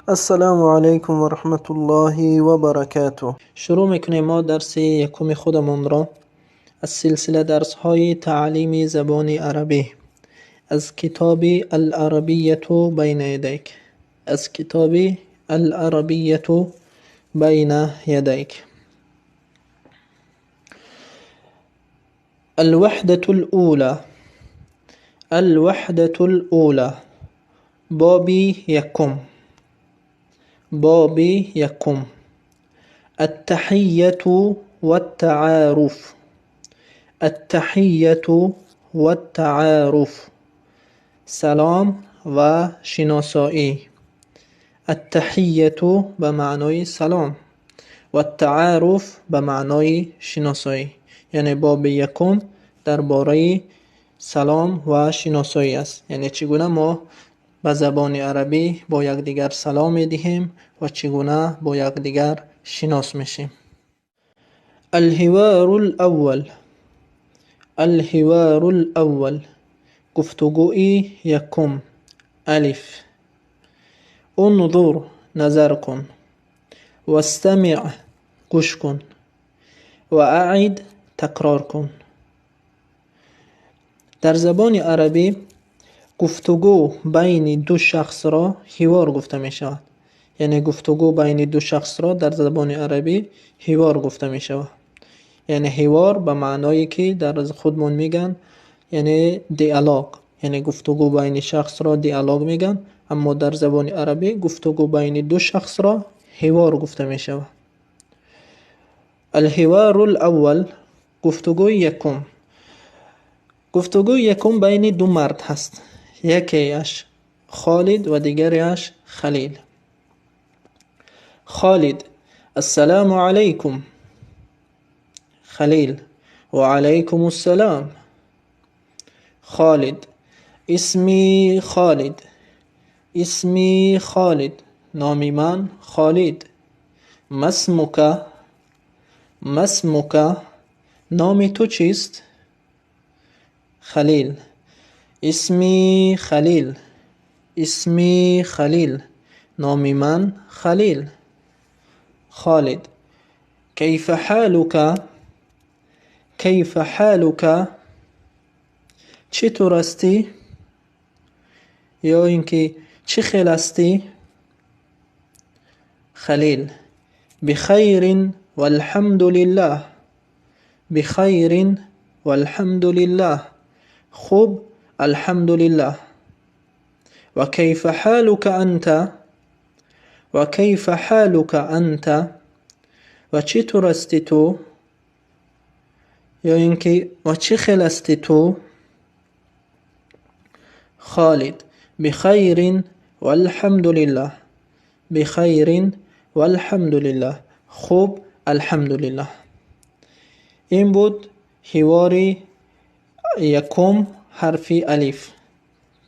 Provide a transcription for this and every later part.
السلام علیکم و رحمت الله و برکاته. شروع میکنیم ما درس یکم خودمون را از سلسله درس های تعلیم زبان عربی از کتاب العربیة بین یدیک. از کتاب العربیة بین یدیک. الوحدة الأولى. الوحدة الأولى بابی یکم. باب يكم. التحية والتعارف. التحية والتعارف سلام و شناسایی. التحية به معنای سلام و التعارف به معنای شناسایی. یعنی باب یکم درباره سلام و شناسایی است. یعنی چگونه ما به زبان عربی با یکدیگر سلام میدهیم و چگونه با یکدیگر شناس میشیم. الحوار الاول. الحوار الاول گفتگوی یکم. الف. انظر نظر کن. واستمع گوش کن. و اعد تکرار کن. در زبان عربی گفتگو بین دو شخص را حوار گفته می شود. یعنی گفتگو بین دو شخص را در زبان عربی حوار گفته می شود. یعنی حوار به معنایی که در خودمون میگن یعنی دیالوگ. یعنی گفتگو بین شخص را دیالوگ میگن، اما در زبان عربی گفتگو بین دو شخص را حوار گفته می شود. الحوار الاول گفتگوی یکم. گفتگوی یکم بین دو مرد هست. یکیش خالد و دیگریش خلیل. خالد: السلام علیکم. خلیل: و علیکم السلام. خالد: اسمی خالد. اسمی خالد. نام من خالد. ما اسمک. ما اسمک. نام تو چیست؟ خلیل: اسمی خلیل. اسمی خلیل. نام من خلیل. خالد: کیف حالک. کیف حالک. چطور هستی؟ یا اینکه چه خیل هستی؟ خلیل: بخیر والحمد لله. بخیر والحمد لله. خوب الحمد لله. و کیف حالک انت. و کیف حالک انت. و چطور هستی تو؟ یا اینکه و چه خیل هستی تو؟ خالد: بخیر والحمد لله. بخیر والحمد لله. خوب الحمد لله. این بود حوار یکم حرف الف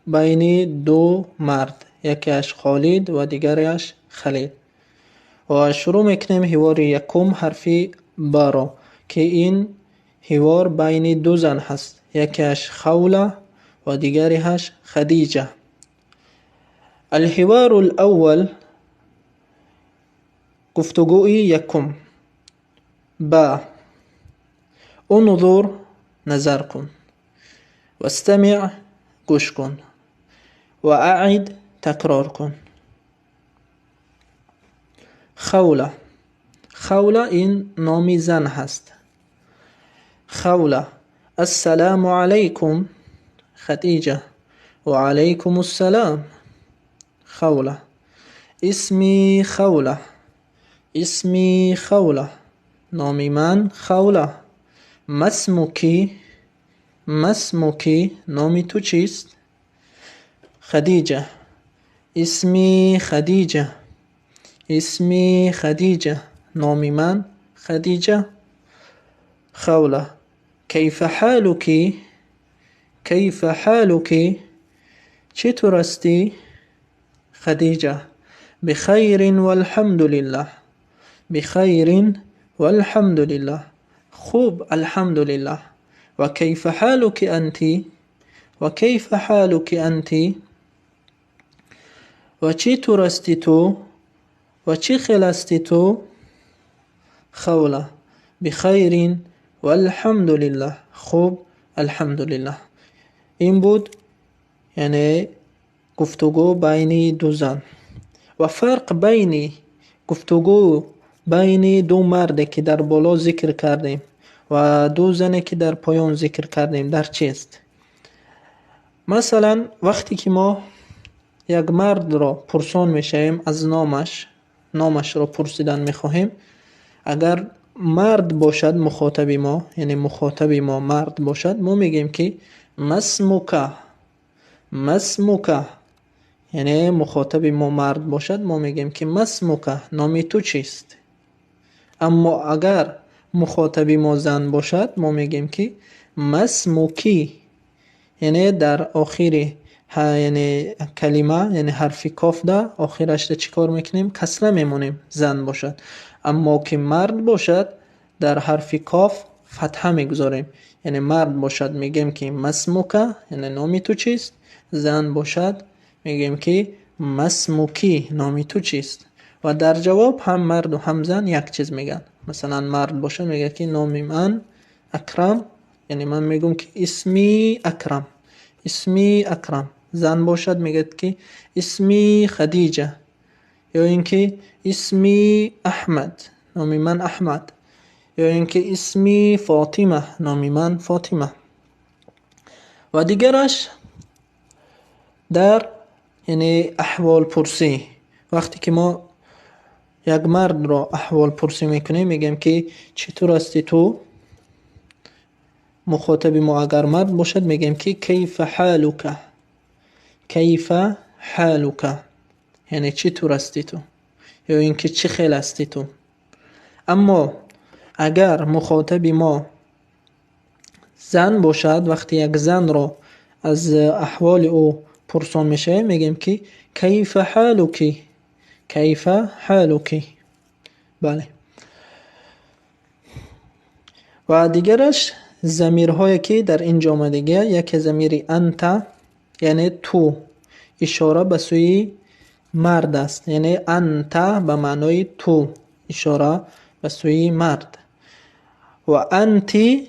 بین دو مرد، یکیش خالد و دیگریش خلیل. و شروع میکنیم حوار یکم حرف با را که این حوار بین دو زن هست، یکیش خوله و دیگریش خدیجه. الحوار الاول گفتگوی یکم. با: انظر نظر کن. واستمع گوش کن. و اعد تکرار کن. خوله. خوله این نام زن هست. خوله: السلام علیکم. خدیجه: و علیکم السلام. خوله: اسمی خوله. اسمی خوله. نام من خوله. ما اسمکی. ما اسمکی. نام تو چیست؟ خدیجه: اسمی خدیجه. اسمی خدیجه. نام من خدیجه. خوله: کیف حالکی. کیف حالکی. چطور هستی؟ خدیجه: بخیر والحمد لله. بخیر والحمد لله. خوب الحمد لله. و کیف حالک انتی. و کیف حالک انتی. و چی طور استی تو؟ و چی خیل استی تو؟ خوله بخیر والحمدلله. خوب، الحمدلله. این بود یعنی گفتگو بین دو زن. و فرق بین گفتگو بین دو مرد که در بالا ذکر کردیم و دو زنی که در پایان ذکر کردیم در چیست؟ مثلا وقتی که ما یک مرد را پرسان میشیم از نامش را پرسیدن میخواهیم، اگر مرد باشد مخاطب ما، یعنی مخاطب ما مرد باشد، ما میگیم که مسموکه. یعنی مخاطب ما مرد باشد ما میگیم که مسموکه، نامی تو چیست؟ اما اگر مخاطب ما زن باشد ما میگیم که مسموکی. یعنی در آخر یعنی کلمه، یعنی حرف کاف ده آخرش ده چیکار میکنیم؟ کسره میمونیم زن باشد. اما که مرد باشد در حرف کاف فتحه میگذاریم. یعنی مرد باشد میگیم که مسموکه، یعنی نامی تو چیست؟ زن باشد میگیم که مسموکی، نامی تو چیست؟ و در جواب هم مرد و هم زن یک چیز میگن. مثلا مرد باشه میگه که نامی من اکرم، یعنی من میگم که اسمی اکرم. زن باشد میگه که اسمی خدیجه، یا اینکه اسمی احمد، نامی من احمد، یا اینکه اسمی فاطمه، نامی من فاطمه. و دیگرش در یعنی احوال پرسی، وقتی که ما یک مرد را احوال پرسی میکنیم میگیم که چطور هستی تو؟ مخاطب ما اگر مرد باشد میگیم که کیف حالک، یعنی چطور هستی تو، یا اینکه چه خیل هستی تو. اما اگر مخاطب ما زن باشد، وقتی یک زن را از احوال او پرسان میشه میگیم که کیف حالک. بله. و دیگرش ضمیرهایی که در اینجا آمده، یک ضمیر انت یعنی تو، اشاره به سوی مرد است. یعنی انت به معنای تو، اشاره به سوی مرد. و انتی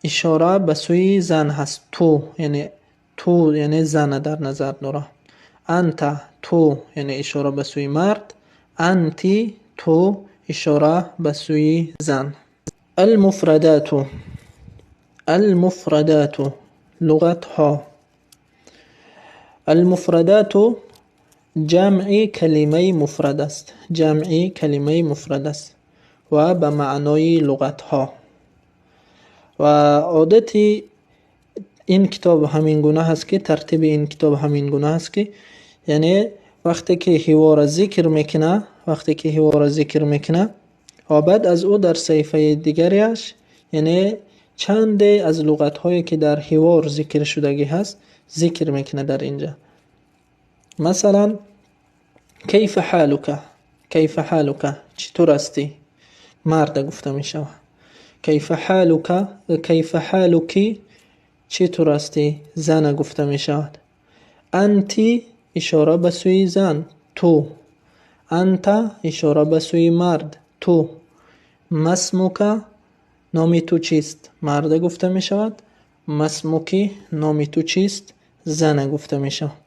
اشاره به سوی زن هست. تو یعنی زن در نظر داره. انت تو یعنی اشاره به سوی مرد، انتی تو اشاره به سوی زن. المفردات لغت ها. المفردات جمع کلمه مفرد است، و به معنای لغت ها. و عادت این کتاب همین گونه هست که ترتیب این کتاب همین گونه هست که یعنی وقتی که حوار ذکر میکنه و بعد از او در صفحه دیگریش یعنی چند از لغت هایی که در حوار ذکر شدگی هست ذکر میکنه در اینجا. مثلا کیف حالک، چطور هستی؟ مرد گفته می شود. کیف حالکی، چطور هستی؟ زن گفته می شود. انتی اشاره به سوی زن، تو. انت اشاره به سوی مرد، تو. مسموکه، نامی تو چیست؟ مرد گفته می شود. مسموکی، نامی تو چیست؟ زن گفته می شود.